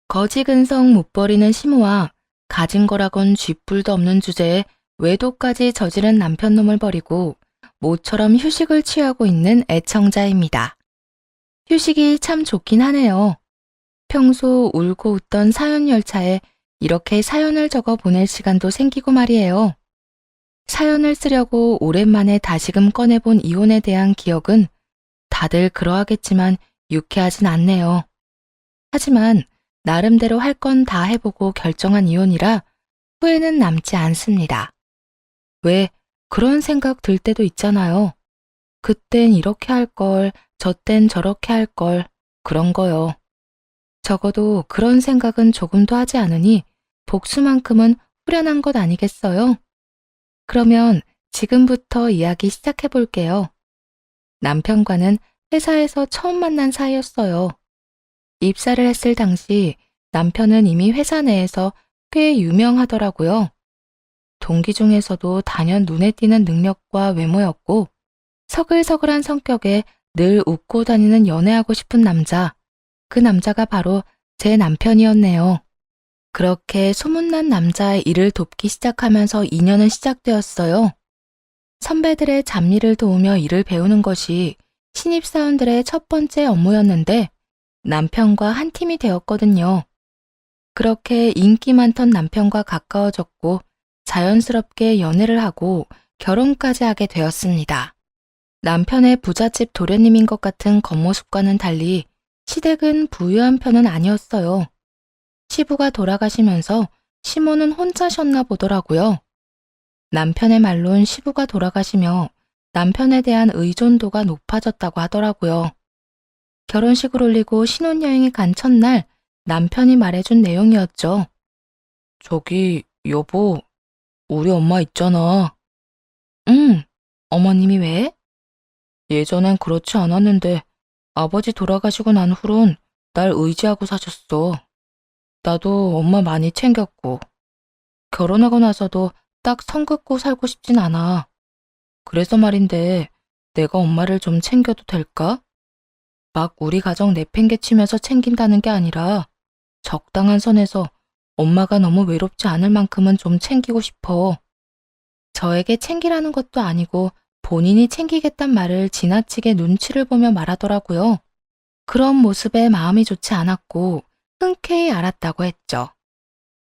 거지근성 못 버리는 시모와 가진 거라곤 쥐뿔도 없는 주제에 외도까지 저지른 남편놈을 버리고 모처럼 휴식을 취하고 있는 애청자입니다. 휴식이 참 좋긴 하네요. 평소 울고 웃던 사연 열차에 이렇게 사연을 적어 보낼 시간도 생기고 말이에요. 사연을 쓰려고 오랜만에 다시금 꺼내본 이혼에 대한 기억은 다들 그러하겠지만 유쾌하진 않네요. 하지만 나름대로 할 건 다 해보고 결정한 이혼이라 후회는 남지 않습니다. 왜 그런 생각 들 때도 있잖아요. 그땐 이렇게 할 걸, 저땐 저렇게 할 걸, 그런 거요. 적어도 그런 생각은 조금도 하지 않으니 복수만큼은 후련한 것 아니겠어요? 그러면 지금부터 이야기 시작해 볼게요. 남편과는 회사에서 처음 만난 사이였어요. 입사를 했을 당시 남편은 이미 회사 내에서 꽤 유명하더라고요. 동기 중에서도 단연 눈에 띄는 능력과 외모였고 서글서글한 성격에 늘 웃고 다니는 연애하고 싶은 남자, 그 남자가 바로 제 남편이었네요. 그렇게 소문난 남자의 일을 돕기 시작하면서 인연은 시작되었어요. 선배들의 잡일을 도우며 일을 배우는 것이 신입사원들의 첫 번째 업무였는데 남편과 한 팀이 되었거든요. 그렇게 인기 많던 남편과 가까워졌고 자연스럽게 연애를 하고 결혼까지 하게 되었습니다. 남편의 부잣집 도련님인 것 같은 겉모습과는 달리 시댁은 부유한 편은 아니었어요. 시부가 돌아가시면서 시모는 혼자 쉬었나 보더라고요. 남편의 말론 시부가 돌아가시며 남편에 대한 의존도가 높아졌다고 하더라고요. 결혼식을 올리고 신혼여행이 간 첫날 남편이 말해준 내용이었죠. 저기, 여보, 우리 엄마 있잖아. 응, 어머님이 왜? 예전엔 그렇지 않았는데 아버지 돌아가시고 난 후론 날 의지하고 사셨어. 나도 엄마 많이 챙겼고 결혼하고 나서도 딱 선 긋고 살고 싶진 않아. 그래서 말인데 내가 엄마를 좀 챙겨도 될까? 막 우리 가정 내팽개치면서 챙긴다는 게 아니라 적당한 선에서 엄마가 너무 외롭지 않을 만큼은 좀 챙기고 싶어. 저에게 챙기라는 것도 아니고 본인이 챙기겠단 말을 지나치게 눈치를 보며 말하더라고요. 그런 모습에 마음이 좋지 않았고 흔쾌히 알았다고 했죠.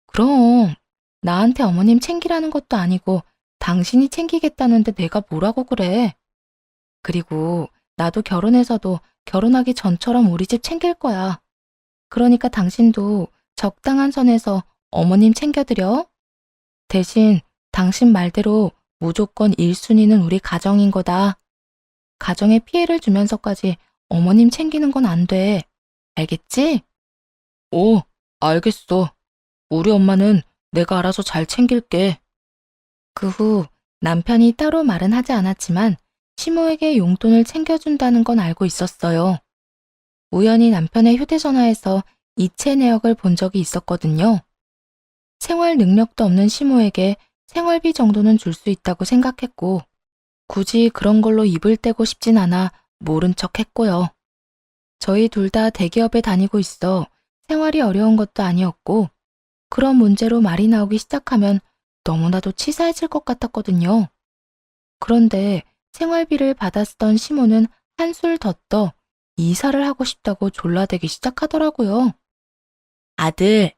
그럼 나한테 어머님 챙기라는 것도 아니고 당신이 챙기겠다는데 내가 뭐라고 그래. 그리고 나도 결혼해서도 결혼하기 전처럼 우리 집 챙길 거야. 그러니까 당신도 적당한 선에서 어머님 챙겨드려. 대신 당신 말대로 무조건 1순위는 우리 가정인 거다. 가정에 피해를 주면서까지 어머님 챙기는 건 안 돼. 알겠지? 오, 알겠어. 우리 엄마는 내가 알아서 잘 챙길게. 그 후 남편이 따로 말은 하지 않았지만 시모에게 용돈을 챙겨준다는 건 알고 있었어요. 우연히 남편의 휴대전화에서 이체 내역을 본 적이 있었거든요. 생활 능력도 없는 시모에게 생활비 정도는 줄 수 있다고 생각했고 굳이 그런 걸로 입을 떼고 싶진 않아 모른 척 했고요. 저희 둘 다 대기업에 다니고 있어 생활이 어려운 것도 아니었고 그런 문제로 말이 나오기 시작하면 너무나도 치사해질 것 같았거든요. 그런데 생활비를 받아 쓰던 시모는 한술 더 떠 이사를 하고 싶다고 졸라대기 시작하더라고요. 아들,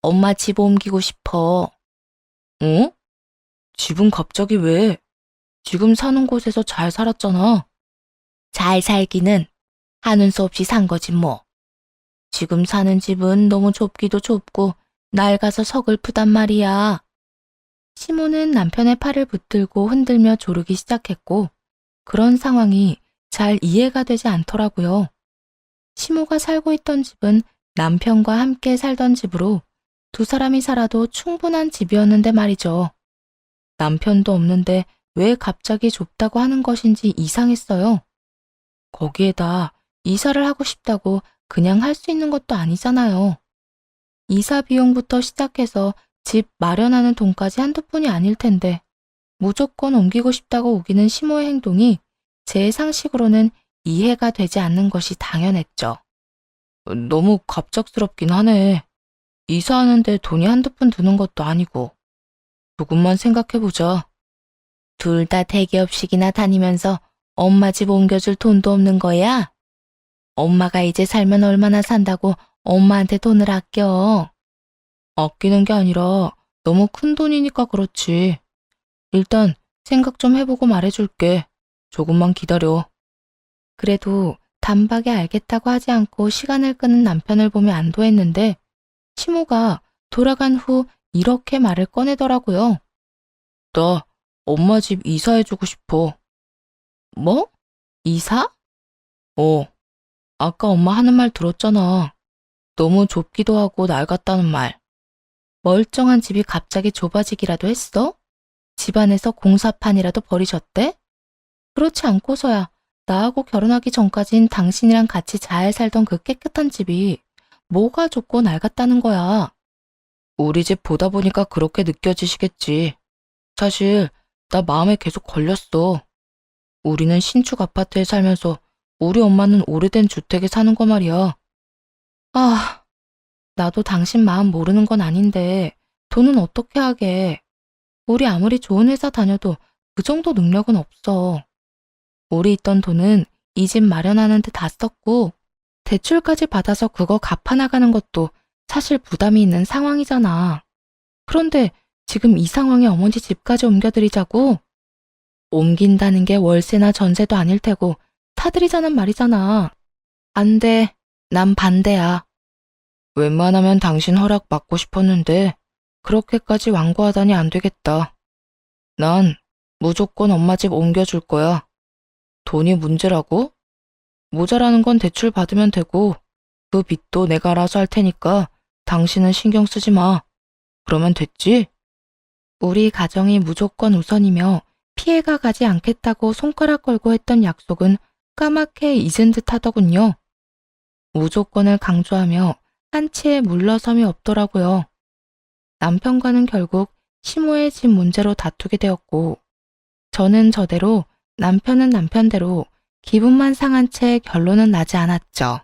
엄마 집 옮기고 싶어. 어? 집은 갑자기 왜? 지금 사는 곳에서 잘 살았잖아. 잘 살기는 하는 수 없이 산 거지 뭐. 지금 사는 집은 너무 좁기도 좁고 낡아서 서글프단 말이야. 시모는 남편의 팔을 붙들고 흔들며 조르기 시작했고 그런 상황이 잘 이해가 되지 않더라고요. 시모가 살고 있던 집은 남편과 함께 살던 집으로 두 사람이 살아도 충분한 집이었는데 말이죠. 남편도 없는데 왜 갑자기 좁다고 하는 것인지 이상했어요. 거기에다 이사를 하고 싶다고 그냥 할 수 있는 것도 아니잖아요. 이사 비용부터 시작해서 집 마련하는 돈까지 한두 푼이 아닐 텐데 무조건 옮기고 싶다고 우기는 시모의 행동이 제 상식으로는 이해가 되지 않는 것이 당연했죠. 너무 갑작스럽긴 하네. 이사하는데 돈이 한두 푼 드는 것도 아니고. 조금만 생각해보자. 둘 다 대기업식이나 다니면서 엄마 집 옮겨줄 돈도 없는 거야? 엄마가 이제 살면 얼마나 산다고 엄마한테 돈을 아껴. 아끼는 게 아니라 너무 큰 돈이니까 그렇지. 일단 생각 좀 해보고 말해줄게. 조금만 기다려. 그래도 단박에 알겠다고 하지 않고 시간을 끄는 남편을 보며 안도했는데 시모가 돌아간 후 이렇게 말을 꺼내더라고요. 나 엄마 집 이사해주고 싶어. 뭐? 이사? 어, 아까 엄마 하는 말 들었잖아. 너무 좁기도 하고 낡았다는 말. 멀쩡한 집이 갑자기 좁아지기라도 했어? 집안에서 공사판이라도 버리셨대? 그렇지 않고서야 나하고 결혼하기 전까진 당신이랑 같이 잘 살던 그 깨끗한 집이 뭐가 좁고 낡았다는 거야. 우리 집 보다 보니까 그렇게 느껴지시겠지. 사실 나 마음에 계속 걸렸어. 우리는 신축 아파트에 살면서 우리 엄마는 오래된 주택에 사는 거 말이야. 아, 나도 당신 마음 모르는 건 아닌데 돈은 어떻게 하게. 우리 아무리 좋은 회사 다녀도 그 정도 능력은 없어. 우리 있던 돈은 이 집 마련하는 데 다 썼고 대출까지 받아서 그거 갚아나가는 것도 사실 부담이 있는 상황이잖아. 그런데 지금 이 상황에 어머니 집까지 옮겨드리자고? 옮긴다는 게 월세나 전세도 아닐 테고 타들이자는 말이잖아. 안 돼. 난 반대야. 웬만하면 당신 허락 받고 싶었는데 그렇게까지 완고하다니 안 되겠다. 난 무조건 엄마 집 옮겨줄 거야. 돈이 문제라고? 모자라는 건 대출 받으면 되고 그 빚도 내가 알아서 할 테니까 당신은 신경 쓰지 마. 그러면 됐지? 우리 가정이 무조건 우선이며 피해가 가지 않겠다고 손가락 걸고 했던 약속은 까맣게 잊은 듯 하더군요. 무조건을 강조하며 한치의 물러섬이 없더라고요. 남편과는 결국 시모의 집 문제로 다투게 되었고 저는 저대로 남편은 남편대로 기분만 상한 채 결론은 나지 않았죠.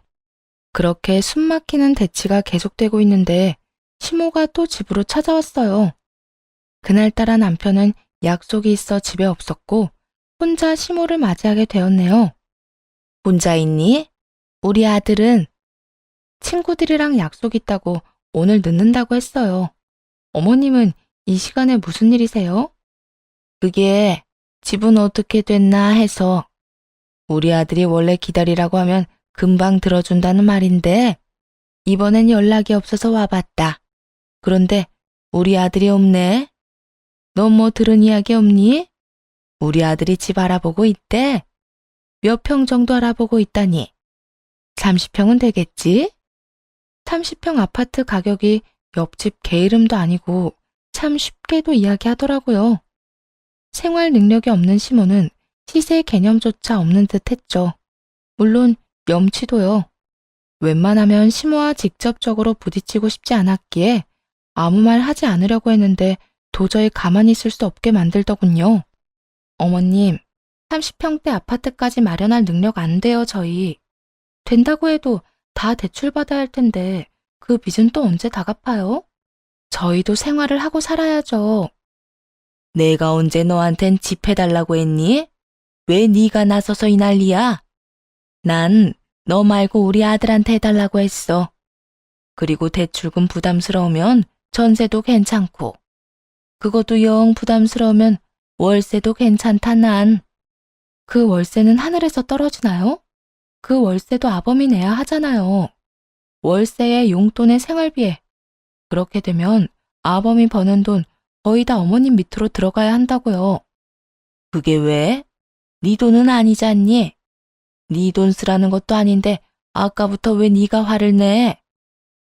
그렇게 숨막히는 대치가 계속되고 있는데 시모가 또 집으로 찾아왔어요. 그날따라 남편은 약속이 있어 집에 없었고 혼자 시모를 맞이하게 되었네요. 혼자 있니? 우리 아들은 친구들이랑 약속 있다고 오늘 늦는다고 했어요. 어머님은 이 시간에 무슨 일이세요? 그게 집은 어떻게 됐나 해서 우리 아들이 원래 기다리라고 하면 금방 들어준다는 말인데 이번엔 연락이 없어서 와봤다. 그런데 우리 아들이 없네. 너 뭐 들은 이야기 없니? 우리 아들이 집 알아보고 있대. 몇 평 정도 알아보고 있다니. 30평은 되겠지? 30평 아파트 가격이 옆집 개 이름도 아니고 참 쉽게도 이야기하더라고요. 생활 능력이 없는 시모는 시세 개념조차 없는 듯 했죠. 물론 염치도요. 웬만하면 시모와 직접적으로 부딪히고 싶지 않았기에 아무 말 하지 않으려고 했는데 도저히 가만히 있을 수 없게 만들더군요. 어머님, 30평대 아파트까지 마련할 능력 안 돼요, 저희. 된다고 해도 다 대출받아야 할 텐데 그 빚은 또 언제 다 갚아요? 저희도 생활을 하고 살아야죠. 내가 언제 너한텐 집 해달라고 했니? 왜 네가 나서서 이 난리야? 난 너 말고 우리 아들한테 해달라고 했어. 그리고 대출금 부담스러우면 전세도 괜찮고 그것도 영 부담스러우면 월세도 괜찮다 난. 그 월세는 하늘에서 떨어지나요? 그 월세도 아범이 내야 하잖아요. 월세에 용돈에 생활비에. 그렇게 되면 아범이 버는 돈 거의 다 어머님 밑으로 들어가야 한다고요. 그게 왜? 네 돈은 아니잖니? 네 돈 쓰라는 것도 아닌데 아까부터 왜 네가 화를 내?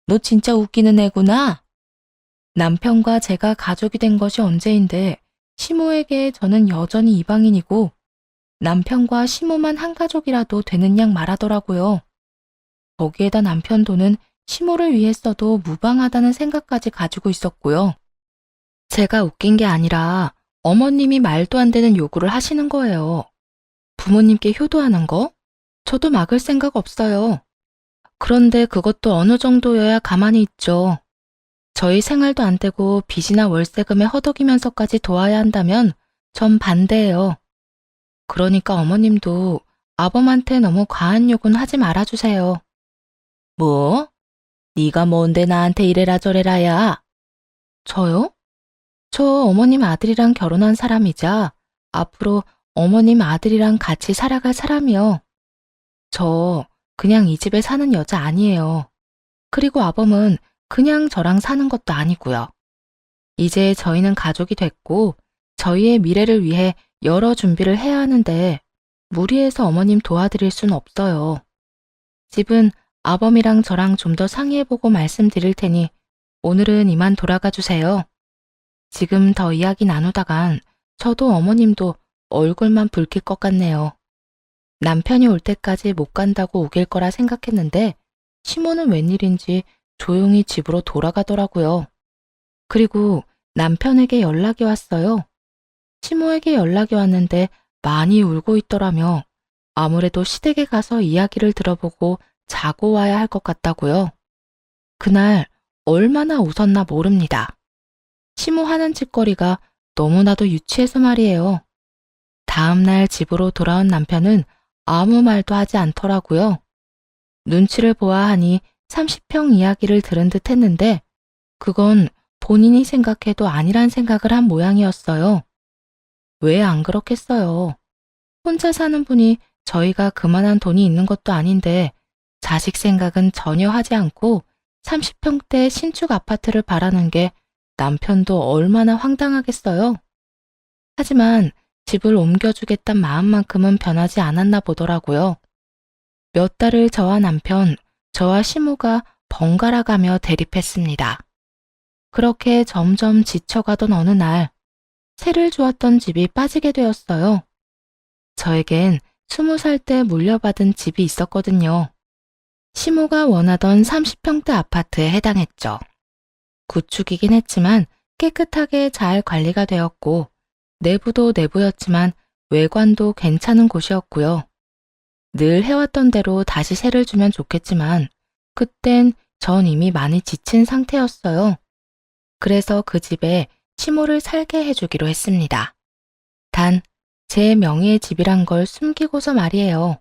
너 진짜 웃기는 애구나. 남편과 제가 가족이 된 것이 언제인데 시모에게 저는 여전히 이방인이고 남편과 시모만 한 가족이라도 되는 양 말하더라고요. 거기에다 남편 돈은 시모를 위해 써도 무방하다는 생각까지 가지고 있었고요. 제가 웃긴 게 아니라 어머님이 말도 안 되는 요구를 하시는 거예요. 부모님께 효도하는 거? 저도 막을 생각 없어요. 그런데 그것도 어느 정도여야 가만히 있죠. 저희 생활도 안 되고 빚이나 월세금에 허덕이면서까지 도와야 한다면 전 반대예요. 그러니까 어머님도 아범한테 너무 과한 요구는 하지 말아주세요. 뭐? 네가 뭔데 나한테 이래라 저래라야? 저요? 저 어머님 아들이랑 결혼한 사람이자 앞으로 어머님 아들이랑 같이 살아갈 사람이요. 저 그냥 이 집에 사는 여자 아니에요. 그리고 아범은 그냥 저랑 사는 것도 아니고요. 이제 저희는 가족이 됐고 저희의 미래를 위해 여러 준비를 해야 하는데 무리해서 어머님 도와드릴 순 없어요. 집은 아범이랑 저랑 좀 더 상의해보고 말씀드릴 테니 오늘은 이만 돌아가 주세요. 지금 더 이야기 나누다간 저도 어머님도 얼굴만 붉힐 것 같네요. 남편이 올 때까지 못 간다고 우길 거라 생각했는데 시모는 웬일인지 조용히 집으로 돌아가더라고요. 그리고 남편에게 연락이 왔어요. 시모에게 연락이 왔는데 많이 울고 있더라며 아무래도 시댁에 가서 이야기를 들어보고 자고 와야 할 것 같다고요. 그날 얼마나 웃었나 모릅니다. 시모 하는 짓거리가 너무나도 유치해서 말이에요. 다음날 집으로 돌아온 남편은 아무 말도 하지 않더라고요. 눈치를 보아하니 30평 이야기를 들은 듯 했는데 그건 본인이 생각해도 아니란 생각을 한 모양이었어요. 왜 안 그렇겠어요? 혼자 사는 분이 저희가 그만한 돈이 있는 것도 아닌데 자식 생각은 전혀 하지 않고 30평대 신축 아파트를 바라는 게 남편도 얼마나 황당하겠어요? 하지만 집을 옮겨주겠단 마음만큼은 변하지 않았나 보더라고요. 몇 달을 저와 남편, 저와 시모가 번갈아 가며 대립했습니다. 그렇게 점점 지쳐가던 어느 날, 새를 주었던 집이 빠지게 되었어요. 저에겐 20살 때 물려받은 집이 있었거든요. 시모가 원하던 30평대 아파트에 해당했죠. 구축이긴 했지만 깨끗하게 잘 관리가 되었고 내부도 내부였지만 외관도 괜찮은 곳이었고요. 늘 해왔던 대로 다시 세를 주면 좋겠지만 그땐 전 이미 많이 지친 상태였어요. 그래서 그 집에 시모를 살게 해주기로 했습니다. 단 제 명의의 집이란 걸 숨기고서 말이에요.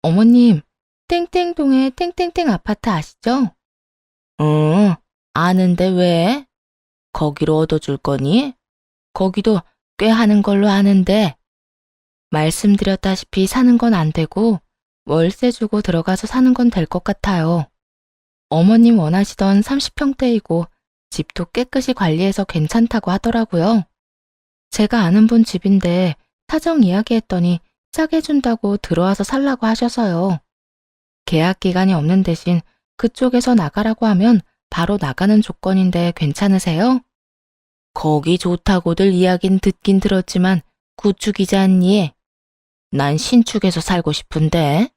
어머님, 땡땡동의 땡땡땡 아파트 아시죠? 응, 아는데 왜? 거기로 얻어줄 거니? 거기도 꽤 하는 걸로 아는데. 말씀드렸다시피 사는 건 안 되고 월세 주고 들어가서 사는 건 될 것 같아요. 어머님 원하시던 30평대이고 집도 깨끗이 관리해서 괜찮다고 하더라고요. 제가 아는 분 집인데 사정 이야기했더니 싸게 준다고 들어와서 살라고 하셔서요. 계약 기간이 없는 대신 그쪽에서 나가라고 하면 바로 나가는 조건인데 괜찮으세요? 거기 좋다고들 이야긴 듣긴 들었지만 구축이지 않니? 난 신축에서 살고 싶은데.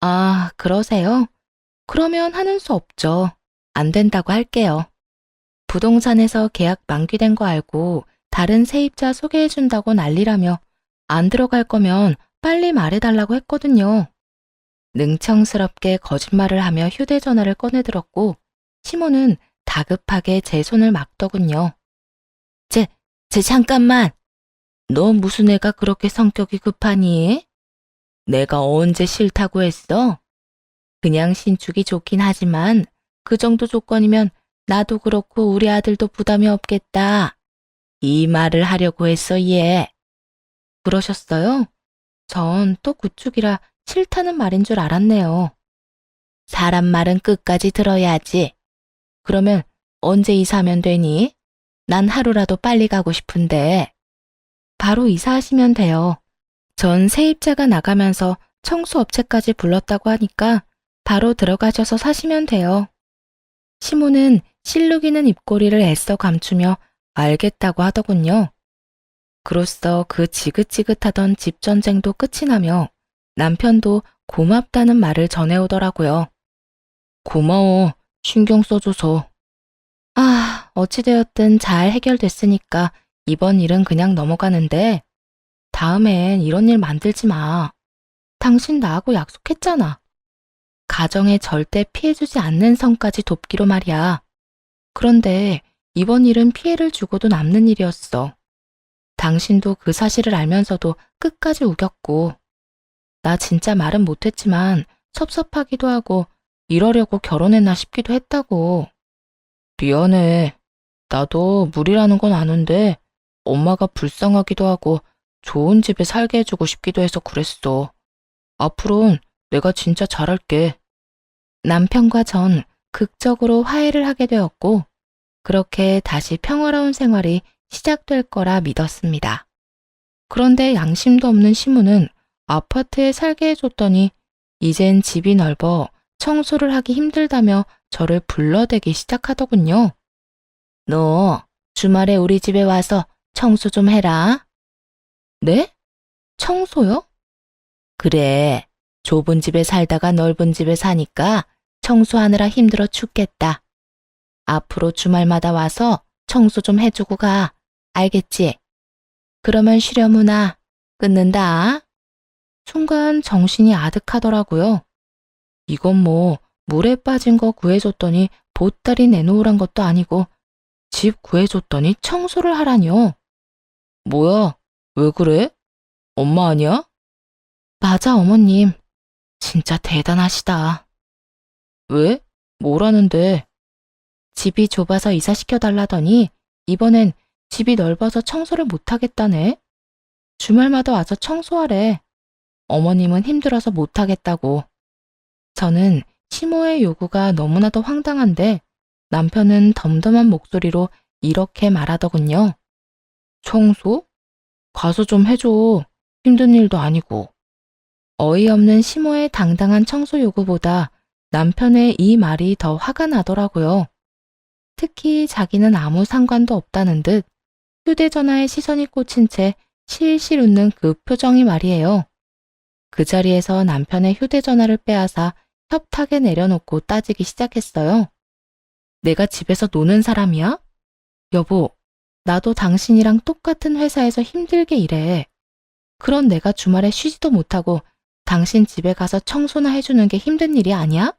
아, 그러세요? 그러면 하는 수 없죠. 안 된다고 할게요. 부동산에서 계약 만기된 거 알고 다른 세입자 소개해준다고 난리라며 안 들어갈 거면 빨리 말해달라고 했거든요. 능청스럽게 거짓말을 하며 휴대전화를 꺼내들었고 시모는 다급하게 제 손을 막더군요. 쟤 잠깐만. 너 무슨 애가 그렇게 성격이 급하니? 내가 언제 싫다고 했어? 그냥 신축이 좋긴 하지만 그 정도 조건이면 나도 그렇고 우리 아들도 부담이 없겠다. 이 말을 하려고 했어, 얘. 그러셨어요? 전 또 구축이라 싫다는 말인 줄 알았네요. 사람 말은 끝까지 들어야지. 그러면 언제 이사하면 되니? 난 하루라도 빨리 가고 싶은데. 바로 이사하시면 돼요. 전 세입자가 나가면서 청소업체까지 불렀다고 하니까 바로 들어가셔서 사시면 돼요. 시모는 실룩이는 입꼬리를 애써 감추며 알겠다고 하더군요. 그로써 그 지긋지긋하던 집전쟁도 끝이 나며 남편도 고맙다는 말을 전해오더라고요. 고마워, 신경 써줘서. 아, 어찌되었든 잘 해결됐으니까 이번 일은 그냥 넘어가는데 다음엔 이런 일 만들지 마. 당신 나하고 약속했잖아. 가정에 절대 피해주지 않는 선까지 돕기로 말이야. 그런데 이번 일은 피해를 주고도 남는 일이었어. 당신도 그 사실을 알면서도 끝까지 우겼고, 나 진짜 말은 못했지만 섭섭하기도 하고 이러려고 결혼했나 싶기도 했다고. 미안해. 나도 무리라는 건 아는데 엄마가 불쌍하기도 하고 좋은 집에 살게 해주고 싶기도 해서 그랬어. 앞으로는 내가 진짜 잘할게. 남편과 전 극적으로 화해를 하게 되었고, 그렇게 다시 평화로운 생활이 시작될 거라 믿었습니다. 그런데 양심도 없는 시무는 아파트에 살게 해줬더니 이젠 집이 넓어 청소를 하기 힘들다며 저를 불러대기 시작하더군요. 너 주말에 우리 집에 와서 청소 좀 해라. 네? 청소요? 그래. 좁은 집에 살다가 넓은 집에 사니까 청소하느라 힘들어 죽겠다. 앞으로 주말마다 와서 청소 좀 해주고 가. 알겠지? 그러면 쉬려무나. 끊는다. 순간 정신이 아득하더라고요. 이건 뭐 물에 빠진 거 구해줬더니 보따리 내놓으란 것도 아니고 집 구해줬더니 청소를 하라니요. 뭐야? 왜 그래? 엄마 아니야? 맞아, 어머님. 진짜 대단하시다. 왜? 뭐라는데? 집이 좁아서 이사시켜달라더니 이번엔 집이 넓어서 청소를 못하겠다네. 주말마다 와서 청소하래. 어머님은 힘들어서 못하겠다고. 저는 시모의 요구가 너무나도 황당한데 남편은 덤덤한 목소리로 이렇게 말하더군요. 청소? 가서 좀 해줘. 힘든 일도 아니고. 어이없는 시모의 당당한 청소 요구보다 남편의 이 말이 더 화가 나더라고요. 특히 자기는 아무 상관도 없다는 듯 휴대전화에 시선이 꽂힌 채 실실 웃는 그 표정이 말이에요. 그 자리에서 남편의 휴대전화를 빼앗아 협탁에 내려놓고 따지기 시작했어요. 내가 집에서 노는 사람이야? 여보, 나도 당신이랑 똑같은 회사에서 힘들게 일해. 그런 내가 주말에 쉬지도 못하고 당신 집에 가서 청소나 해주는 게 힘든 일이 아니야?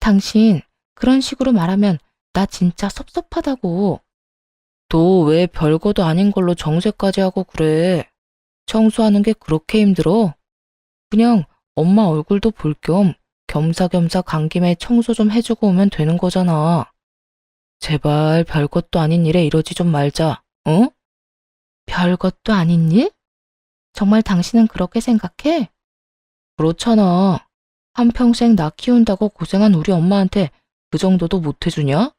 당신 그런 식으로 말하면 나 진짜 섭섭하다고. 너 왜 별거도 아닌 걸로 정색까지 하고 그래? 청소하는 게 그렇게 힘들어? 그냥 엄마 얼굴도 볼 겸 겸사겸사 간 김에 청소 좀 해주고 오면 되는 거잖아. 제발 별것도 아닌 일에 이러지 좀 말자, 어? 별것도 아닌 일? 정말 당신은 그렇게 생각해? 그렇잖아. 한평생 나 키운다고 고생한 우리 엄마한테 그 정도도 못 해주냐?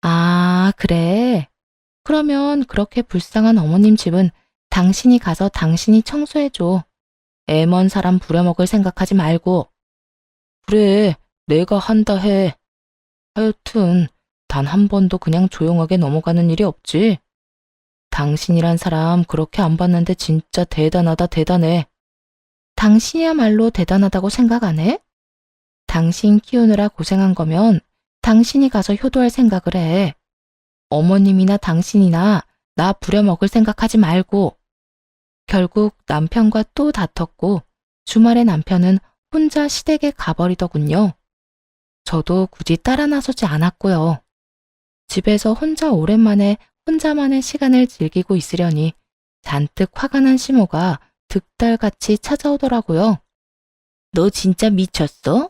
아, 그래. 그러면 그렇게 불쌍한 어머님 집은 당신이 가서 당신이 청소해줘. 애 먼 사람 부려먹을 생각하지 말고. 그래, 내가 한다 해. 하여튼 단 한 번도 그냥 조용하게 넘어가는 일이 없지. 당신이란 사람 그렇게 안 봤는데 진짜 대단하다 대단해. 당신이야말로 대단하다고 생각 안 해? 당신 키우느라 고생한 거면 당신이 가서 효도할 생각을 해. 어머님이나 당신이나 나 부려먹을 생각하지 말고. 결국 남편과 또 다퉜고 주말에 남편은 혼자 시댁에 가버리더군요. 저도 굳이 따라 나서지 않았고요. 집에서 혼자 오랜만에 혼자만의 시간을 즐기고 있으려니 잔뜩 화가 난 시모가 득달같이 찾아오더라고요. 너 진짜 미쳤어?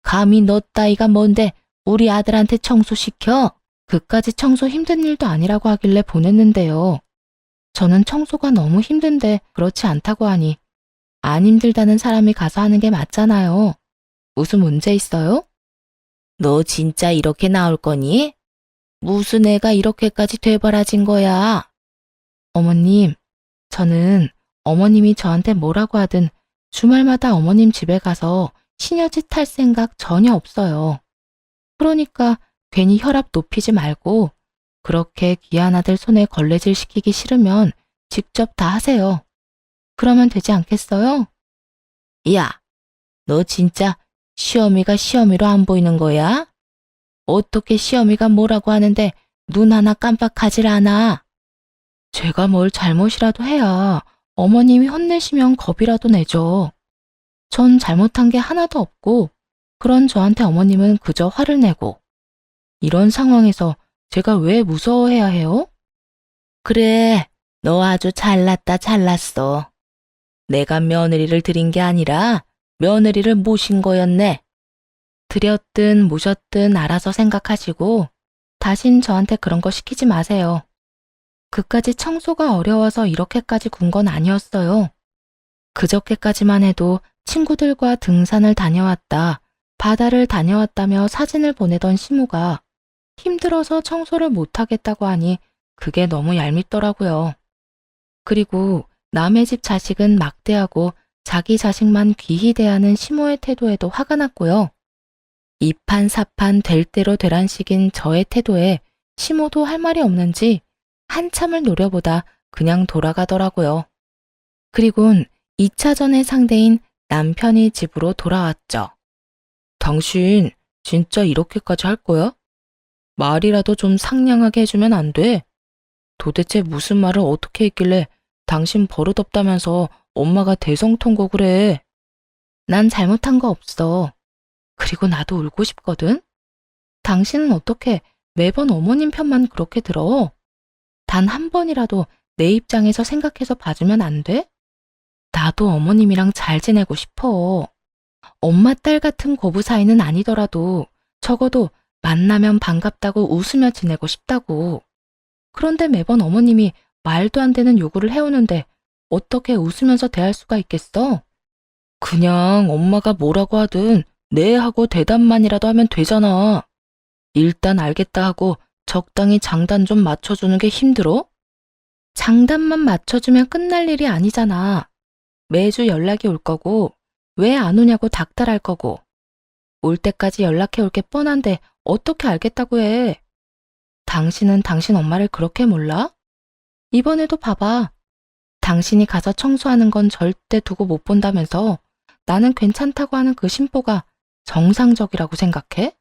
감히 너 따위가 뭔데 우리 아들한테 청소시켜? 그까지 청소 힘든 일도 아니라고 하길래 보냈는데요. 저는 청소가 너무 힘든데 그렇지 않다고 하니 안 힘들다는 사람이 가서 하는 게 맞잖아요. 무슨 문제 있어요? 너 진짜 이렇게 나올 거니? 무슨 애가 이렇게까지 되버라진 거야? 어머님, 저는 어머님이 저한테 뭐라고 하든 주말마다 어머님 집에 가서 시녀짓 할 생각 전혀 없어요. 그러니까 괜히 혈압 높이지 말고 그렇게 귀한 아들 손에 걸레질 시키기 싫으면 직접 다 하세요. 그러면 되지 않겠어요? 야, 너 진짜 시어미가 시어미로 안 보이는 거야? 어떻게 시어미가 뭐라고 하는데 눈 하나 깜빡하질 않아? 제가 뭘 잘못이라도 해야 어머님이 혼내시면 겁이라도 내죠. 전 잘못한 게 하나도 없고 그런 저한테 어머님은 그저 화를 내고 이런 상황에서 제가 왜 무서워해야 해요? 그래, 너 아주 잘났다 잘났어. 내가 며느리를 들인 게 아니라 며느리를 모신 거였네. 들였든 모셨든 알아서 생각하시고 다신 저한테 그런 거 시키지 마세요. 그까지 청소가 어려워서 이렇게까지 군 건 아니었어요. 그저께까지만 해도 친구들과 등산을 다녀왔다, 바다를 다녀왔다며 사진을 보내던 시모가 힘들어서 청소를 못하겠다고 하니 그게 너무 얄밉더라고요. 그리고 남의 집 자식은 막대하고 자기 자식만 귀히 대하는 시모의 태도에도 화가 났고요. 이판사판 될 대로 되란 식인 저의 태도에 시모도 할 말이 없는지 한참을 노려보다 그냥 돌아가더라고요. 그리곤 2차전의 상대인 남편이 집으로 돌아왔죠. 당신 진짜 이렇게까지 할 거야? 말이라도 좀 상냥하게 해주면 안 돼? 도대체 무슨 말을 어떻게 했길래 당신 버릇없다면서 엄마가 대성통곡을 해? 난 잘못한 거 없어. 그리고 나도 울고 싶거든? 당신은 어떻게 매번 어머님 편만 그렇게 들어? 단 한 번이라도 내 입장에서 생각해서 봐주면 안 돼? 나도 어머님이랑 잘 지내고 싶어. 엄마 딸 같은 고부 사이는 아니더라도 적어도 만나면 반갑다고 웃으며 지내고 싶다고. 그런데 매번 어머님이 말도 안 되는 요구를 해오는데 어떻게 웃으면서 대할 수가 있겠어? 그냥 엄마가 뭐라고 하든 네 하고 대답만이라도 하면 되잖아. 일단 알겠다 하고 적당히 장단 좀 맞춰주는 게 힘들어? 장단만 맞춰주면 끝날 일이 아니잖아. 매주 연락이 올 거고 왜 안 오냐고 닥달할 거고 올 때까지 연락해 올 게 뻔한데 어떻게 알겠다고 해. 당신은 당신 엄마를 그렇게 몰라? 이번에도 봐봐. 당신이 가서 청소하는 건 절대 두고 못 본다면서 나는 괜찮다고 하는 그 심보가 정상적이라고 생각해?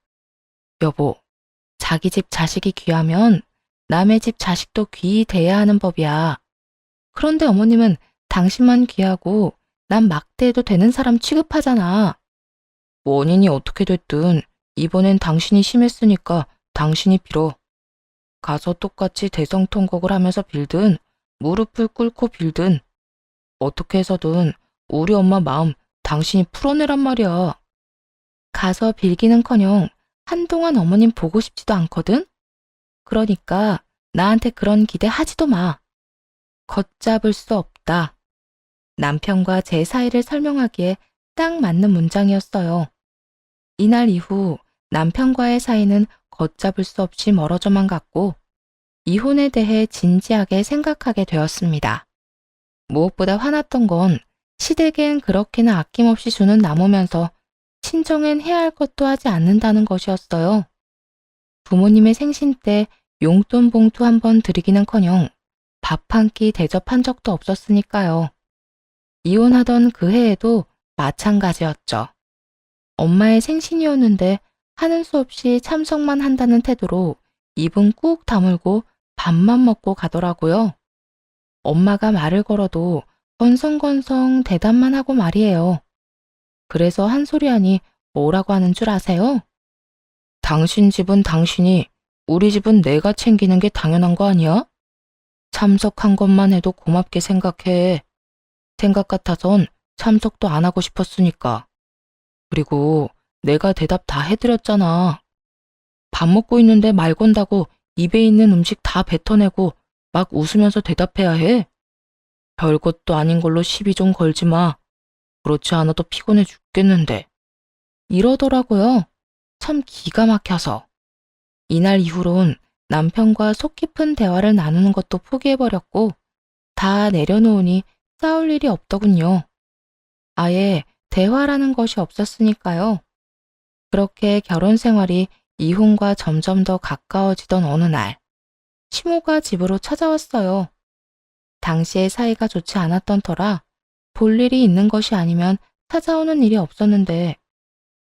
여보, 자기 집 자식이 귀하면 남의 집 자식도 귀히 대해야 하는 법이야. 그런데 어머님은 당신만 귀하고 난 막대해도 되는 사람 취급하잖아. 원인이 어떻게 됐든 이번엔 당신이 심했으니까 당신이 빌어. 가서 똑같이 대성통곡을 하면서 빌든 무릎을 꿇고 빌든 어떻게 해서든 우리 엄마 마음 당신이 풀어내란 말이야. 가서 빌기는커녕 한동안 어머님 보고 싶지도 않거든? 그러니까 나한테 그런 기대 하지도 마. 걷잡을 수 없다. 남편과 제 사이를 설명하기에 딱 맞는 문장이었어요. 이날 이후 남편과의 사이는 걷잡을 수 없이 멀어져만 갔고 이혼에 대해 진지하게 생각하게 되었습니다. 무엇보다 화났던 건 시댁엔 그렇게나 아낌없이 주는 나무면서 친정엔 해야 할 것도 하지 않는다는 것이었어요. 부모님의 생신 때 용돈 봉투 한 번 드리기는커녕 밥 한 끼 대접한 적도 없었으니까요. 이혼하던 그 해에도 마찬가지였죠. 엄마의 생신이었는데 하는 수 없이 참석만 한다는 태도로 입은 꾹 다물고 밥만 먹고 가더라고요. 엄마가 말을 걸어도 건성건성 대답만 하고 말이에요. 그래서 한 소리 하니 뭐라고 하는 줄 아세요? 당신 집은 당신이, 우리 집은 내가 챙기는 게 당연한 거 아니야? 참석한 것만 해도 고맙게 생각해. 생각 같아선 참석도 안 하고 싶었으니까. 그리고 내가 대답 다 해드렸잖아. 밥 먹고 있는데 말 건다고 입에 있는 음식 다 뱉어내고 막 웃으면서 대답해야 해? 별것도 아닌 걸로 시비 좀 걸지 마. 그렇지 않아도 피곤해 죽겠는데. 이러더라고요. 참 기가 막혀서. 이날 이후론 남편과 속 깊은 대화를 나누는 것도 포기해버렸고 다 내려놓으니 싸울 일이 없더군요. 아예 대화라는 것이 없었으니까요. 그렇게 결혼 생활이 이혼과 점점 더 가까워지던 어느 날, 시모가 집으로 찾아왔어요. 당시에 사이가 좋지 않았던 터라 볼 일이 있는 것이 아니면 찾아오는 일이 없었는데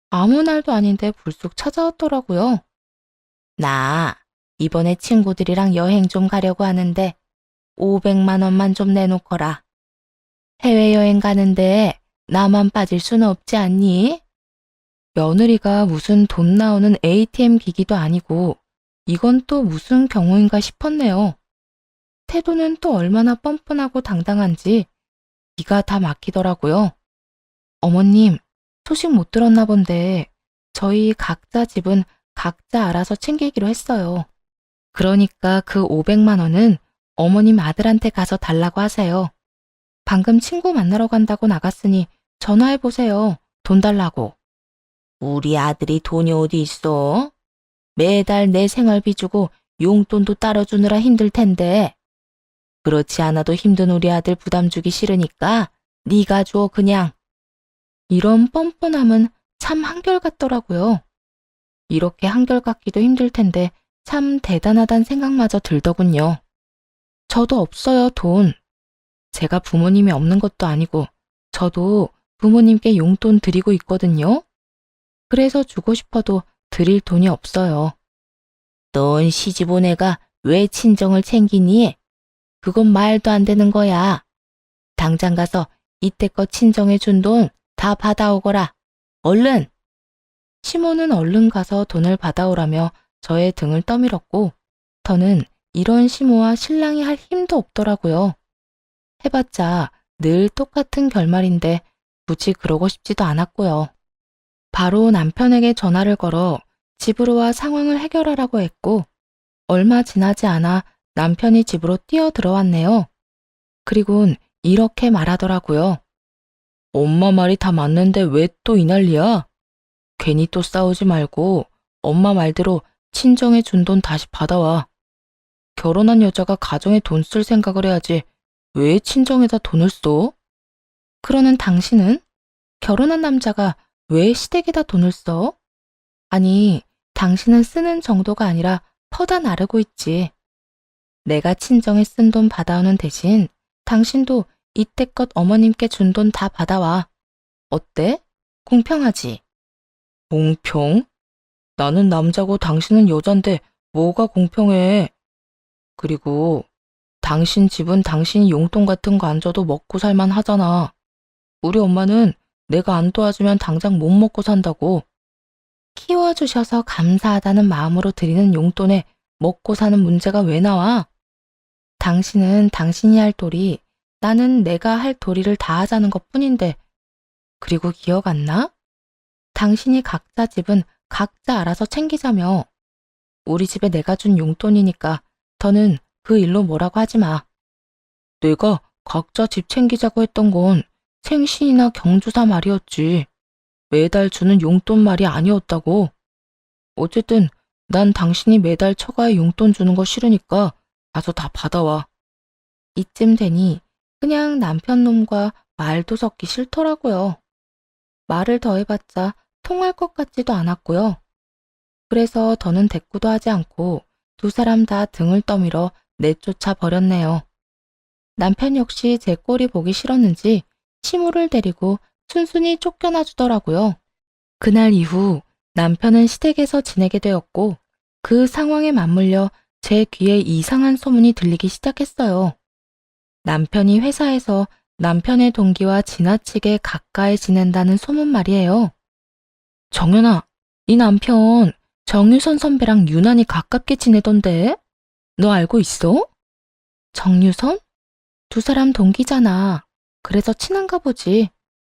아무 날도 아닌데 불쑥 찾아왔더라고요. 나 이번에 친구들이랑 여행 좀 가려고 하는데 500만 원만 좀 내놓거라. 해외여행 가는데 나만 빠질 수는 없지 않니? 며느리가 무슨 돈 나오는 ATM 기기도 아니고 이건 또 무슨 경우인가 싶었네요. 태도는 또 얼마나 뻔뻔하고 당당한지 기가 다 막히더라고요. 어머님, 소식 못 들었나 본데 저희 각자 집은 각자 알아서 챙기기로 했어요. 그러니까 그 500만 원은 어머님 아들한테 가서 달라고 하세요. 방금 친구 만나러 간다고 나갔으니 전화해 보세요. 돈 달라고. 우리 아들이 돈이 어디 있어? 매달 내 생활비 주고 용돈도 따로 주느라 힘들 텐데. 그렇지 않아도 힘든 우리 아들 부담 주기 싫으니까 네가 줘 그냥. 이런 뻔뻔함은 참 한결같더라고요. 이렇게 한결같기도 힘들 텐데 참 대단하단 생각마저 들더군요. 저도 없어요, 돈. 제가 부모님이 없는 것도 아니고 저도 부모님께 용돈 드리고 있거든요. 그래서 주고 싶어도 드릴 돈이 없어요. 넌 시집 온 애가 왜 친정을 챙기니? 그건 말도 안 되는 거야. 당장 가서 이때껏 친정에 준 돈 다 받아오거라. 얼른! 시모는 얼른 가서 돈을 받아오라며 저의 등을 떠밀었고 저는 이런 시모와 신랑이 할 힘도 없더라고요. 해봤자 늘 똑같은 결말인데 굳이 그러고 싶지도 않았고요. 바로 남편에게 전화를 걸어 집으로 와 상황을 해결하라고 했고 얼마 지나지 않아 남편이 집으로 뛰어 들어왔네요. 그리곤 이렇게 말하더라고요. 엄마 말이 다 맞는데 왜 또 이 난리야? 괜히 또 싸우지 말고 엄마 말대로 친정에 준 돈 다시 받아와. 결혼한 여자가 가정에 돈 쓸 생각을 해야지 왜 친정에다 돈을 써? 그러는 당신은 결혼한 남자가 왜 시댁에다 돈을 써? 아니, 당신은 쓰는 정도가 아니라 퍼다 나르고 있지. 내가 친정에 쓴 돈 받아오는 대신 당신도 이때껏 어머님께 준 돈 다 받아와. 어때? 공평하지? 공평? 나는 남자고 당신은 여잔데 뭐가 공평해? 그리고 당신 집은 당신이 용돈 같은 거 안 줘도 먹고 살만 하잖아. 우리 엄마는 내가 안 도와주면 당장 못 먹고 산다고. 키워주셔서 감사하다는 마음으로 드리는 용돈에 먹고 사는 문제가 왜 나와? 당신은 당신이 할 도리, 나는 내가 할 도리를 다 하자는 것뿐인데. 그리고 기억 안 나? 당신이 각자 집은 각자 알아서 챙기자며. 우리 집에 내가 준 용돈이니까 더는 그 일로 뭐라고 하지 마. 내가 각자 집 챙기자고 했던 건 생신이나 경조사 말이었지. 매달 주는 용돈 말이 아니었다고. 어쨌든 난 당신이 매달 처가에 용돈 주는 거 싫으니까 가서 다 받아와. 이쯤 되니 그냥 남편 놈과 말도 섞기 싫더라고요. 말을 더 해봤자 통할 것 같지도 않았고요. 그래서 더는 대꾸도 하지 않고 두 사람 다 등을 떠밀어 내쫓아 버렸네요. 남편 역시 제 꼴이 보기 싫었는지 시무를 데리고 순순히 쫓겨나 주더라고요. 그날 이후 남편은 시댁에서 지내게 되었고 그 상황에 맞물려 제 귀에 이상한 소문이 들리기 시작했어요. 남편이 회사에서 남편의 동기와 지나치게 가까이 지낸다는 소문 말이에요. 정연아, 네 남편 정유선 선배랑 유난히 가깝게 지내던데? 너 알고 있어? 정유선? 두 사람 동기잖아. 그래서 친한가 보지.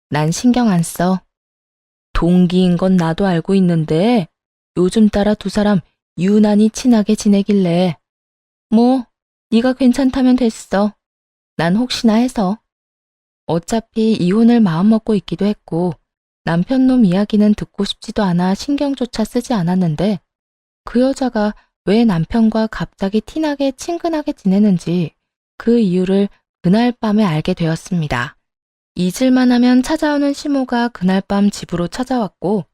난 신경 안 써. 동기인 건 나도 알고 있는데 요즘 따라 두 사람 유난히 친하게 지내길래. 뭐, 네가 괜찮다면 됐어. 난 혹시나 해서. 어차피 이혼을 마음먹고 있기도 했고 남편 놈 이야기는 듣고 싶지도 않아 신경조차 쓰지 않았는데 그 여자가 왜 남편과 갑자기 티나게 친근하게 지내는지 그 이유를 그날 밤에 알게 되었습니다. 잊을만 하면 찾아오는 시모가 그날 밤 집으로 찾아왔고